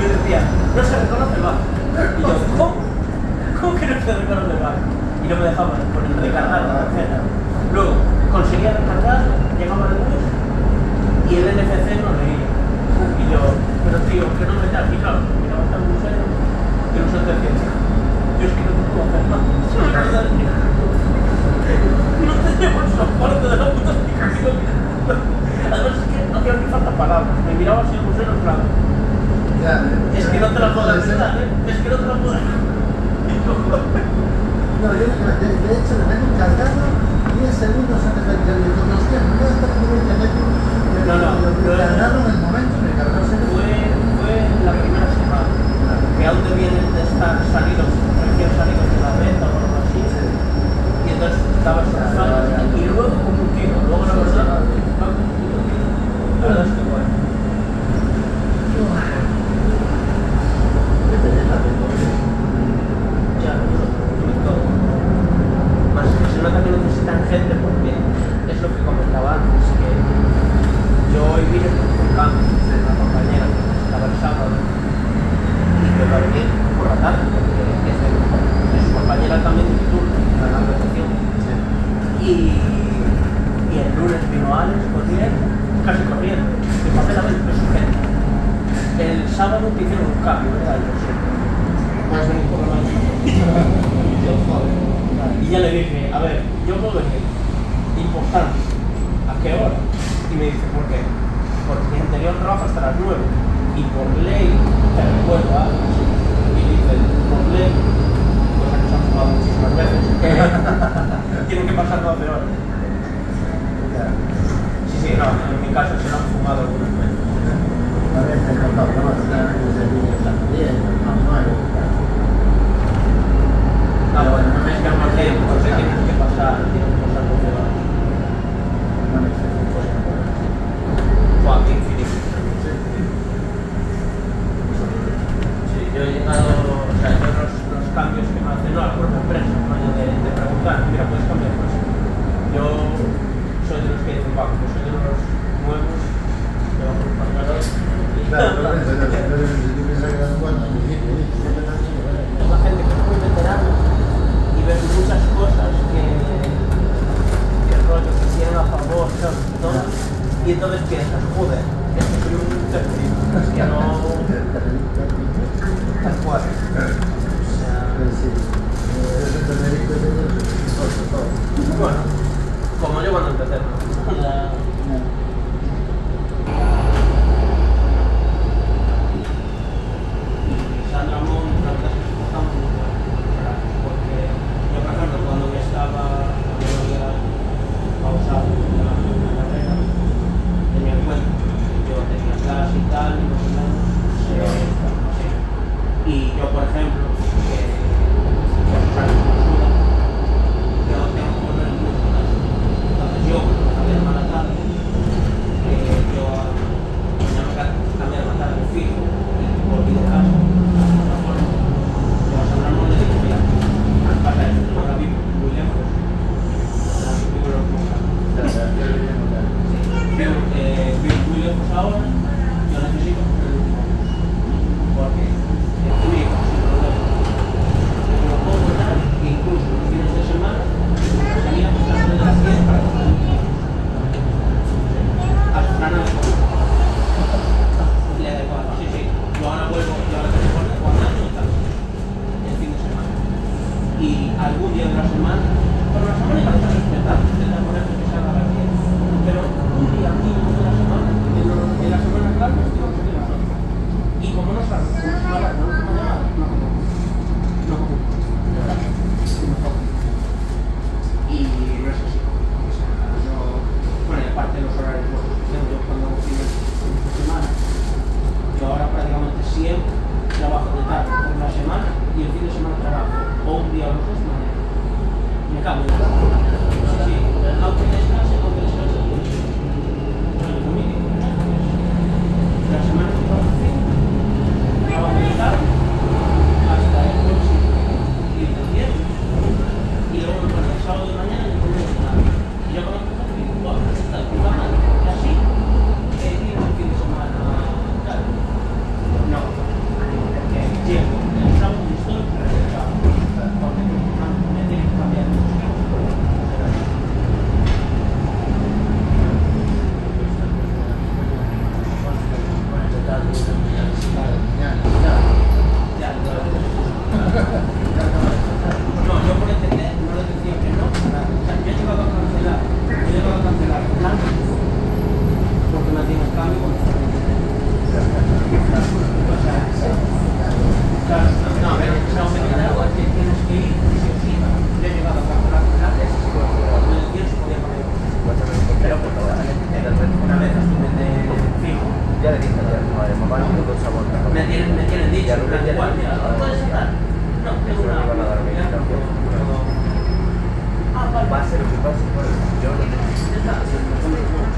decía, no se reconoce el bar. Y yo, ¿cómo que no se reconoce el bar? Y no me dejaban recargar la tarjeta. Luego, conseguía recargar, llegaba el bus y el NFC no leía. Y yo, pero tío, que no me da aquí, claro, miraba hasta el museo y el museo te decía, yo es que no te puedo hacer nada. No te llevo el soporte de la puta aplicación. Además es que no hacía ni falta palabras. Me miraba así el museo en plan. Es que no te la puedo ayudar, es que no te la puedo ayudar. No, yo de hecho le vengo cargado 10 segundos antes de que le digo, hostia, no está como el teléfono. Lo cargaron en el momento, me cargó fue la primera semana que aún debían de estar salidos, recién salidos de la beta o algo así. Y entonces estaba surfando y luego como un tiro. Luego la verdad es que bueno. Ya, todo. Más que se nota que necesitan gente porque es lo que comentaba antes, que yo hoy vine con cambio de una compañera que estaba el sábado y que va a venir por la tarde porque es su compañera también de turno, la gran recepción. Y el lunes vino Alex corriendo, casi corriendo, de papel a ver su gente. El sábado te hicieron un cambio, ¿verdad? Yo sé. Puedes venir por la mañana. Y ya le dije, a ver, yo puedo venir. Importante. ¿A qué hora? Y me dice, ¿por qué? Porque mi anterior trabajo hasta las 9. Y por ley, te recuerdo algo. Y dice, por ley, cosa que se han jugado muchísimas veces, tienen que pasar 12 horas. Sí, no, en mi caso se lo han fumado algunas veces. A veces no toca más, Ah, bueno, no me es que más tiempo, porque tienen que pasar 12 horas. Buah, qué infinito. Sí, yo he llegado, o sea, yo los cambios que me hacen, no, a la propia empresa, de preguntar, mira, puedes cambiar cosas. Yo soy de los que dicen, va, yo soy de los nuevos, que vamos a pasar. Claro, la gente que es muy veterana y ves muchas cosas que rollo que hicieron a favor, todo, y entonces piensas, joder, es que soy un tercero, es que no... tal cual. O sea... Bueno, como yo cuando empecé, ¿no? Sandra Mon, la verdad es que estamos muy buenos, porque yo, por ejemplo, cuando había pausado la carrera, tenía en cuenta que yo tenía clase y tal, y más o menos así. Y yo, por ejemplo, que los años me ayudan, yo tengo que volver mucho a casa. Entonces yo, cuando cambié de mala tarde, yo tenía que cambiar de mala tarde fijo y volví de casa. Vivo muy lejos ahora, yo necesito coger el último bus, porque mi hijo sin problema, yo lo puedo votar, incluso los fines de semana, salíamos a las 3 de las 10 para coger el bus. A su frana de comer. Le da igual, sí, yo ahora vuelvo, yo ahora que se pone Juan año y tal, el fin de semana. Y algún día de la semana, pero la semana ya está respetado, intenta poner que se haga la fiesta. Pero un día mínimo de la semana, en la semana clave, estoy a las 8. Y como no sabes, como se va a dar la última llamada, no como. Y no es así. O sea, yo, bueno, y aparte de los horarios locos que tengo, yo cuando hago fines de semana, yo ahora prácticamente siempre trabajo de tarde por la semana y el fin de semana trabajo o un día o los 2 mañana. Me cambio. Sí, aunque descanse, la semana que trabajo de tarde hasta el próximo 15 de diciembre y luego me pone el sábado de mañana y me pongo de tarde. Y yo conozco gente y digo, wow, está de puta madre, porque así tengo un fin de semana Una vez estuve de fijo. Ya le dije ayer, madre, mamá, no tengo sabor. Me tienen dicho, en plan, igual, mira, ¿no puedes estar? No, tengo una... van a dar meditación. Ah, vale. Va a ser lo que pase, yo lo tengo. Ya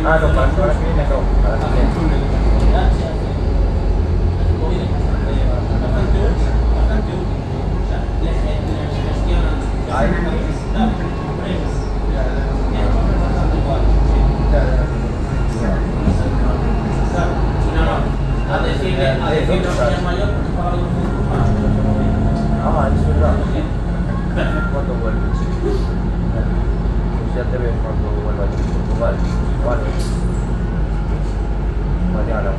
Ah, no, para que viene no. Para que viene. Ah, es verdad. ¿Cuándo vuelves? Pues ya te veo cuando vuelvas a Portugal. ¿Cuándo? Mañana.